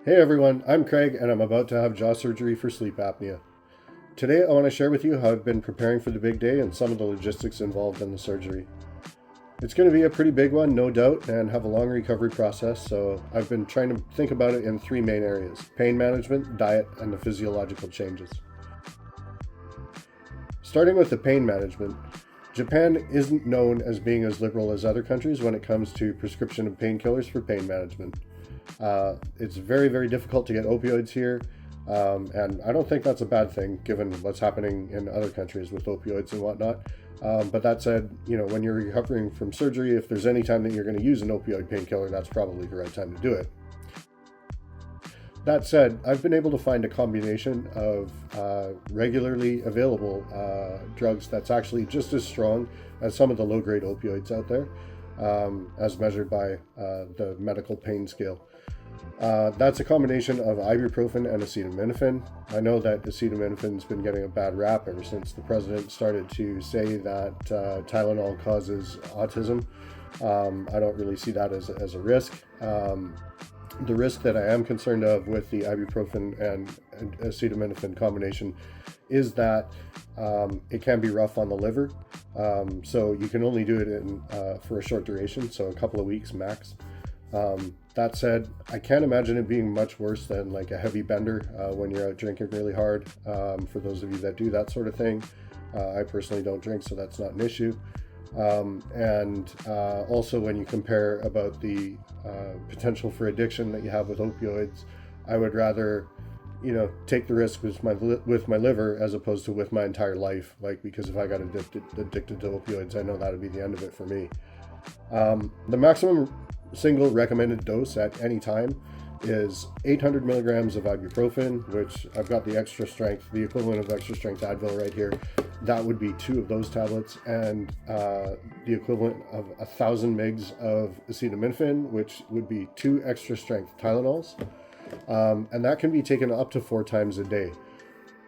Hey everyone, I'm Craig and I'm about to have jaw surgery for sleep apnea. Today I want to share with you how I've been preparing for the big day and some of the logistics involved in the surgery. It's going to be a pretty big one, no doubt, and have a long recovery process, so I've been trying to think about it in three main areas: pain management, diet, and the physiological changes. Starting with the pain management, Japan isn't known as being as liberal as other countries when it comes to prescription of painkillers for pain management. It's very, very difficult to get opioids here, and I don't think that's a bad thing given what's happening in other countries with opioids and whatnot. But that said, when you're recovering from surgery, if there's any time that you're going to use an opioid painkiller, that's probably the right time to do it. That said, I've been able to find a combination of regularly available drugs that's actually just as strong as some of the low-grade opioids out there, as measured by the medical pain scale. That's a combination of ibuprofen and acetaminophen. I know that acetaminophen's been getting a bad rap ever since the president started to say that Tylenol causes autism. I don't really see that as a risk. The risk that I am concerned of with the ibuprofen and acetaminophen combination is that it can be rough on the liver. So you can only do it for a short duration, so a couple of weeks max. That said, I can't imagine it being much worse than like a heavy bender when you're out drinking really hard. For those of you that do that sort of thing, I personally don't drink, so that's not an issue. And also when you compare about the potential for addiction that you have with opioids, I would rather, take the risk with my liver as opposed to with my entire life. Because if I got addicted to opioids, I know that would be the end of it for me. The maximum single recommended dose at any time is 800 milligrams of ibuprofen, which I've got the extra strength, the equivalent of extra strength Advil right here. That would be 2 of those tablets, and the equivalent of 1,000 mg of acetaminophen, which would be 2 extra strength Tylenols. And that can be taken up to 4 times a day,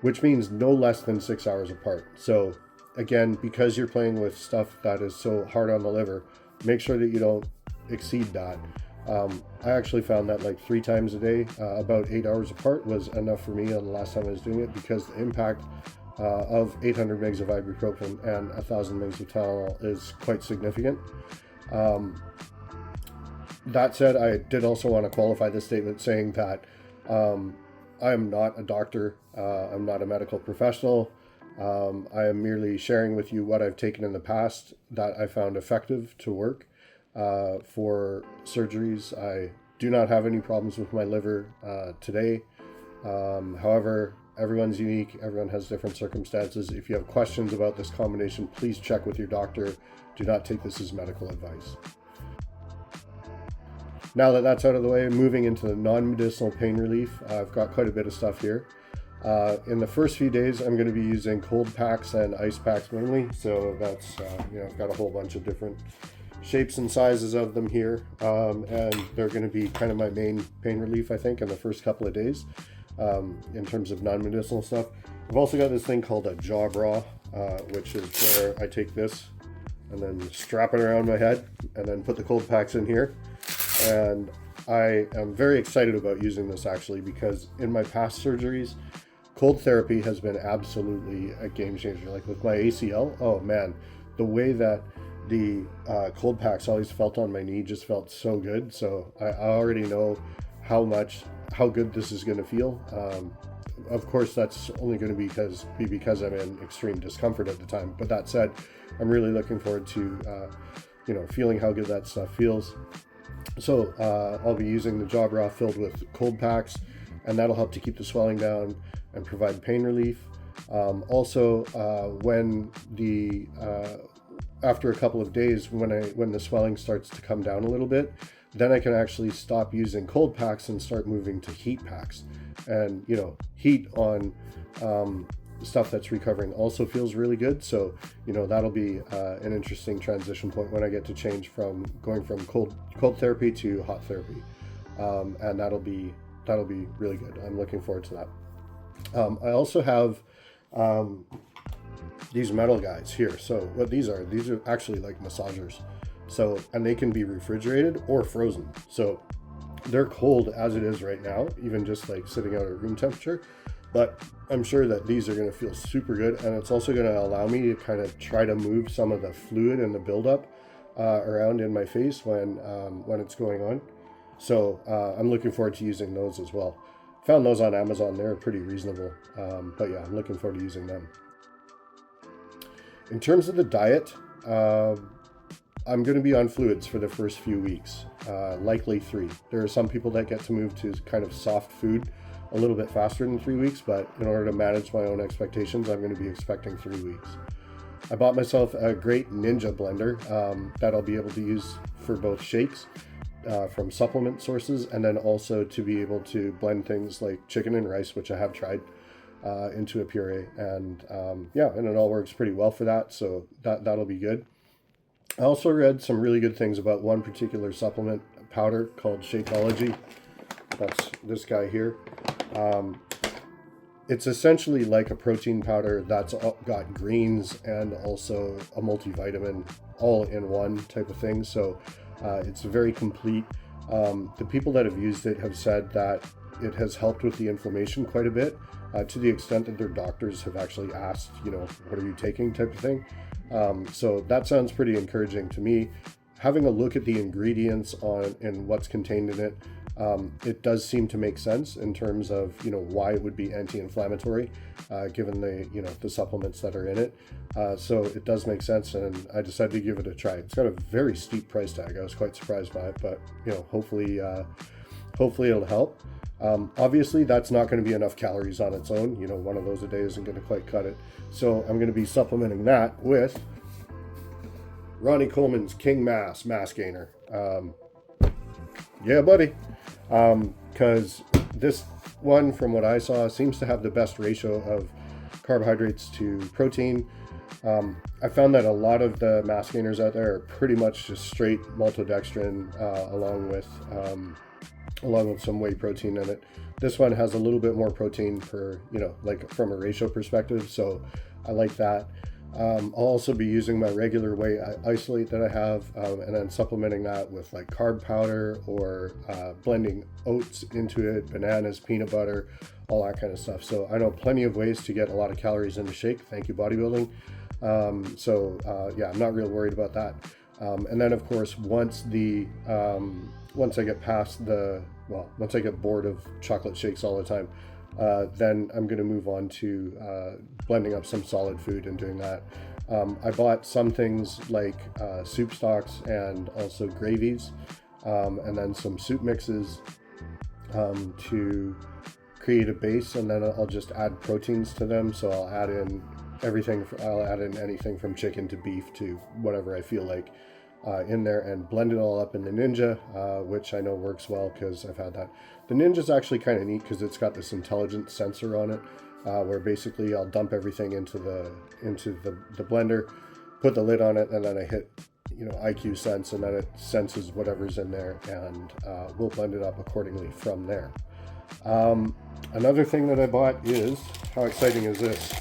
which means no less than 6 hours apart. So again, because you're playing with stuff that is so hard on the liver, make sure that you don't exceed that. I actually found that like 3 times a day, about 8 hours apart, was enough for me on the last time I was doing it, because the impact of 800 mg of ibuprofen and 1,000 mg of Tylenol is quite significant. That said, I did also want to qualify this statement saying that I am not a doctor, I'm not a medical professional. I am merely sharing with you what I've taken in the past that I found effective to work for surgeries. I do not have any problems with my liver today. However, everyone's unique, everyone has different circumstances. If you have questions about this combination, please check with your doctor. Do not take this as medical advice. Now that that's out of the way, moving into the non-medicinal pain relief, I've got quite a bit of stuff here. In the first few days, I'm going to be using cold packs and ice packs mainly. So that's, I've got a whole bunch of different shapes and sizes of them here. And they're going to be kind of my main pain relief, I think, in the first couple of days in terms of non-medicinal stuff. I've also got this thing called a jaw bra, which is where I take this and then strap it around my head and then put the cold packs in here. And I am very excited about using this actually, because in my past surgeries, cold therapy has been absolutely a game changer. Like with my ACL, oh man, the way that the cold packs always felt on my knee just felt so good. So I already know how good this is going to feel. Of course, that's only going to be because I'm in extreme discomfort at the time. But that said, I'm really looking forward to feeling how good that stuff feels. So I'll be using the jaw bra filled with cold packs, and that'll help to keep the swelling down and provide pain relief. Also, after a couple of days, when the swelling starts to come down a little bit, then I can actually stop using cold packs and start moving to heat packs. And heat on stuff that's recovering also feels really good. So that'll be an interesting transition point when I get to change from going from cold therapy to hot therapy, and that'll be really good. I'm looking forward to that. I also have these metal guys here. So what these are actually like massagers. So, and they can be refrigerated or frozen. So They're cold as it is right now, even just like sitting out at room temperature. But I'm sure that these are going to feel super good, and it's also going to allow me to kind of try to move some of the fluid and the buildup around in my face when it's going on. So I'm looking forward to using those as well. Found those on Amazon. They're pretty reasonable. But yeah, I'm looking forward to using them. In terms of the diet, I'm going to be on fluids for the first few weeks, likely 3. There are some people that get to move to kind of soft food a little bit faster than 3 weeks, but in order to manage my own expectations, I'm going to be expecting 3 weeks. I bought myself a great Ninja blender that I'll be able to use for both shakes from supplement sources, and then also to be able to blend things like chicken and rice, which I have tried, into a puree. And and it all works pretty well for that, so that'll be good. I also read some really good things about one particular supplement powder called Shakeology. That's this guy here. It's essentially like a protein powder that's got greens and also a multivitamin all in one type of thing. So it's very complete. The people that have used it have said that it has helped with the inflammation quite a bit, to the extent that their doctors have actually asked, what are you taking type of thing. So that sounds pretty encouraging to me. Having a look at the ingredients and what's contained in it, it does seem to make sense in terms of why it would be anti-inflammatory, given the supplements that are in it. So it does make sense, and I decided to give it a try. It's got a very steep price tag. I was quite surprised by it, but hopefully it'll help. Obviously, that's not going to be enough calories on its own. One of those a day isn't going to quite cut it. So I'm going to be supplementing that with Ronnie Coleman's King Mass Gainer. Yeah, buddy. Because this one, from what I saw, seems to have the best ratio of carbohydrates to protein. I found that a lot of the mass gainers out there are pretty much just straight maltodextrin along with some whey protein in it. This one has a little bit more protein per, like from a ratio perspective, so I like that. I'll also be using my regular whey isolate that I have, and then supplementing that with like carb powder or blending oats into it, bananas, peanut butter, all that kind of stuff. So I know plenty of ways to get a lot of calories in the shake. Thank you, bodybuilding. I'm not real worried about that. And then of course, once I get bored of chocolate shakes all the time, then I'm going to move on to blending up some solid food and doing that. I bought some things like soup stocks and also gravies, and then some soup mixes to create a base, and then I'll just add proteins to them. So I'll add in anything from chicken to beef to whatever I feel like in there, and blend it all up in the Ninja, which I know works well because I've had that. The Ninja's actually kind of neat because it's got this intelligent sensor on it, where basically I'll dump everything into the blender, put the lid on it, and then I hit IQ sense, and then it senses whatever's in there, and we'll blend it up accordingly from there. Another thing that I bought is, how exciting is this?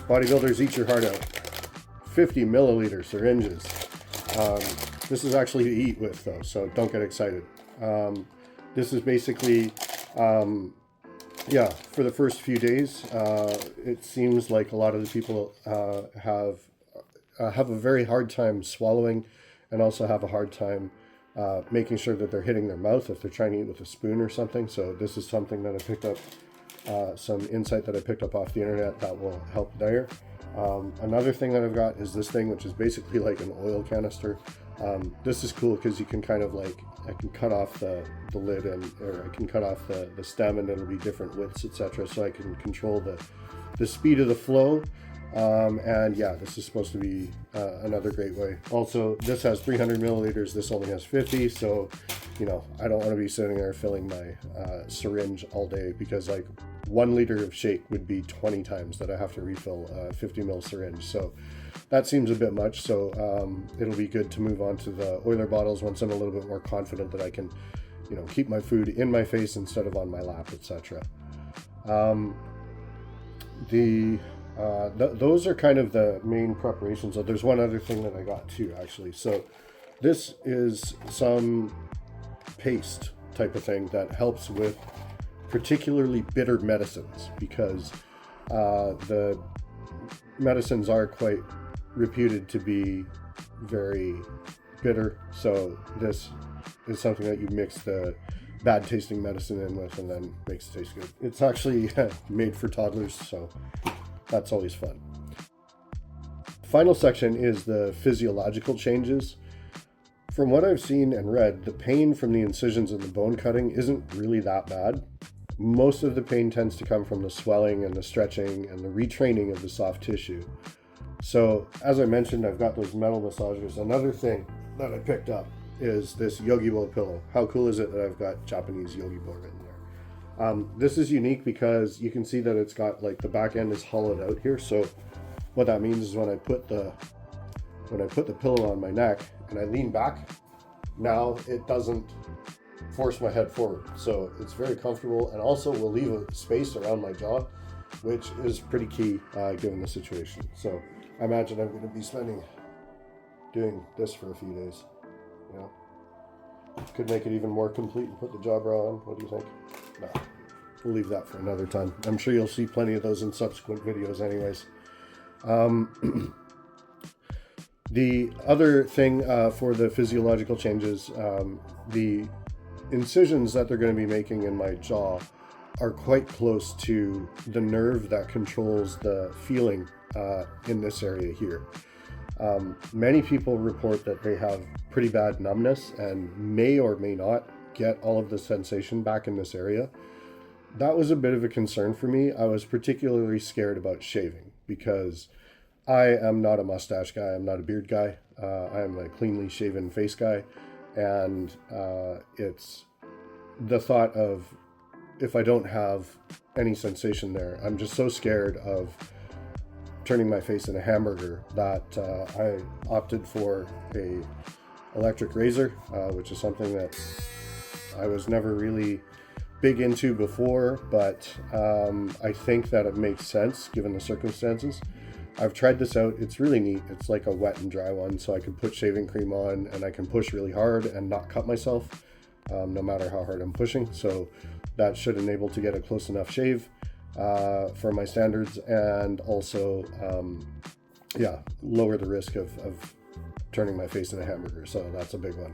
Bodybuilders, eat your heart out. 50 milliliter syringes. This is actually to eat with though, so don't get excited. This is basically, for the first few days, it seems like a lot of the people have a very hard time swallowing, and also have a hard time making sure that they're hitting their mouth if they're trying to eat with a spoon or something. So this is something that I picked up, some insight that I picked up off the internet that will help there. Another thing that I've got is this thing, which is basically like an oil canister. This is cool because you can kind of like, I can cut off the lid, or I can cut off the stem, and it'll be different widths, etc. So I can control the speed of the flow. This is supposed to be another great way. Also, this has 300 milliliters. This only has 50. So, I don't want to be sitting there filling my syringe all day, because like 1 liter of shake would be 20 times that I have to refill a 50 ml syringe. So that seems a bit much. So it'll be good to move on to the oiler bottles once I'm a little bit more confident that I can, keep my food in my face instead of on my lap, etc. Those are kind of the main preparations. So there's one other thing that I got too, actually. So this is some paste type of thing that helps with particularly bitter medicines, because the medicines are quite reputed to be very bitter. So this is something that you mix the bad tasting medicine in with and then makes it taste good. It's actually made for toddlers, so that's always fun. Final section is the physiological changes. From what I've seen and read, the pain from the incisions and the bone cutting isn't really that bad. Most of the pain tends to come from the swelling and the stretching and the retraining of the soft tissue. So as I mentioned, I've got those metal massagers. Another thing that I picked up is this Yogi-Bo pillow. How cool is it that I've got Japanese Yogi-Bo written there? This is unique because you can see that it's got, like, the back end is hollowed out here. So what that means is when I put the pillow on my neck and I lean back, now it doesn't force my head forward. So it's very comfortable, and also will leave a space around my jaw, which is pretty key given the situation. So I imagine I'm going to be doing this for a few days. You know, could make it even more complete and put the jaw bra on. What do you think? No, we'll leave that for another time. I'm sure you'll see plenty of those in subsequent videos anyways. The other thing for the physiological changes, the incisions that they're going to be making in my jaw are quite close to the nerve that controls the feeling in this area here. Many people report that they have pretty bad numbness and may or may not get all of the sensation back in this area. That was a bit of a concern for me. I was particularly scared about shaving because I am not a mustache guy. I'm not a beard guy. I am a cleanly shaven face guy. And it's the thought of, if I don't have any sensation there, I'm just so scared of turning my face in a hamburger that I opted for a electric razor, which is something that I was never really big into before, but I think that it makes sense given the circumstances. I've tried this out. It's really neat. It's like a wet and dry one, so I can put shaving cream on and I can push really hard and not cut myself, no matter how hard I'm pushing. So that should enable to get a close enough shave for my standards, and also lower the risk of turning my face into a hamburger. So that's a big one.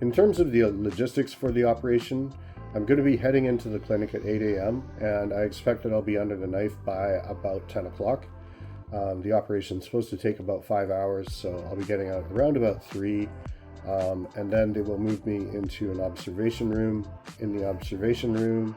In terms of the logistics for the operation, I'm going to be heading into the clinic at 8 a.m. and I expect that I'll be under the knife by about 10 o'clock. The operation is supposed to take about 5 hours, so I'll be getting out around about 3. And then they will move me into an observation room. In the observation room,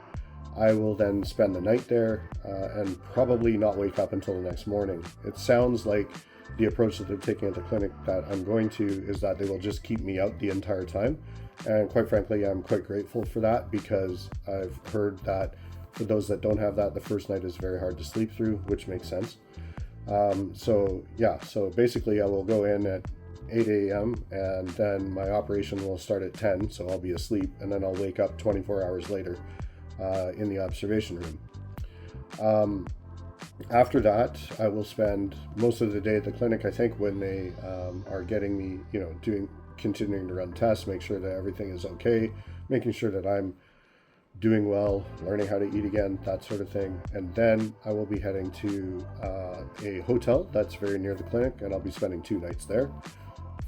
I will then spend the night there and probably not wake up until the next morning. It sounds like the approach that they're taking at the clinic that I'm going to is that they will just keep me out the entire time. And quite frankly, I'm quite grateful for that, because I've heard that for those that don't have that, the first night is very hard to sleep through, which makes sense. So basically I will go in at 8 a.m. and then my operation will start at 10, so I'll be asleep, and then I'll wake up 24 hours later in the observation room. After that, I will spend most of the day at the clinic, I think, when they are getting me, continuing to run tests, make sure that everything is okay, making sure that I'm doing well, learning how to eat again, that sort of thing. And then I will be heading to a hotel that's very near the clinic, and I'll be spending 2 nights there.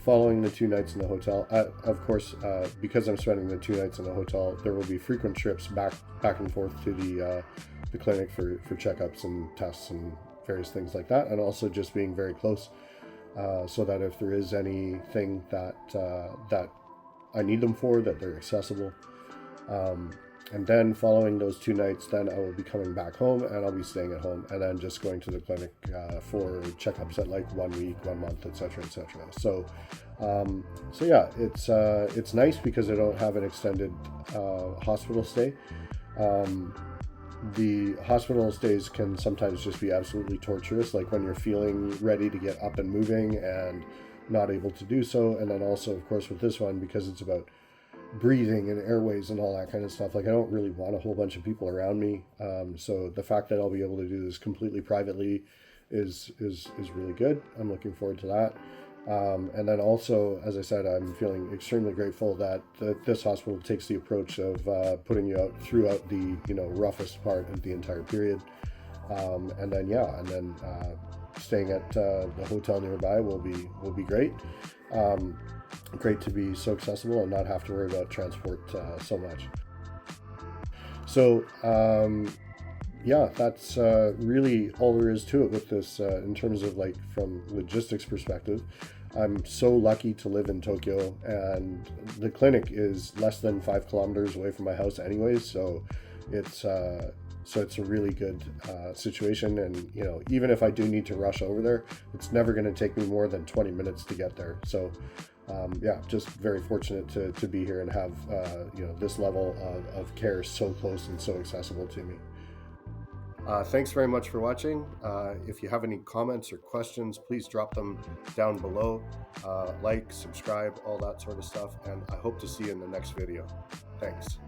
Following the 2 nights in the hotel, of course, because I'm spending the 2 nights in the hotel, there will be frequent trips back and forth to the clinic for checkups and tests and various things like that, and also just being very close, so that if there is anything that I need them for, that they're accessible. And then following those 2 nights, then I will be coming back home, and I'll be staying at home, and then just going to the clinic for checkups at like 1 week, 1 month, etc., etc. So yeah, it's nice because I don't have an extended hospital stay. The hospital stays can sometimes just be absolutely torturous, like when you're feeling ready to get up and moving and not able to do so. And then also, of course, with this one, because it's about breathing and airways and all that kind of stuff, like I don't really want a whole bunch of people around me. So the fact that I'll be able to do this completely privately is really good. I'm looking forward to that. And then also, as I said, I'm feeling extremely grateful that this hospital takes the approach of putting you out throughout the roughest part of the entire period. And then staying at the hotel nearby will be great. Great to be so accessible and not have to worry about transport so much. So that's really all there is to it with this in terms of like from logistics perspective. I'm so lucky to live in Tokyo, and the clinic is less than 5 kilometers away from my house anyways, so it's a really good situation. And even if I do need to rush over there, it's never going to take me more than 20 minutes to get there. So just very fortunate to be here and have this level of care so close and so accessible to me. Thanks very much for watching. If you have any comments or questions, please drop them down below. Like, subscribe, all that sort of stuff, and I hope to see you in the next video. Thanks.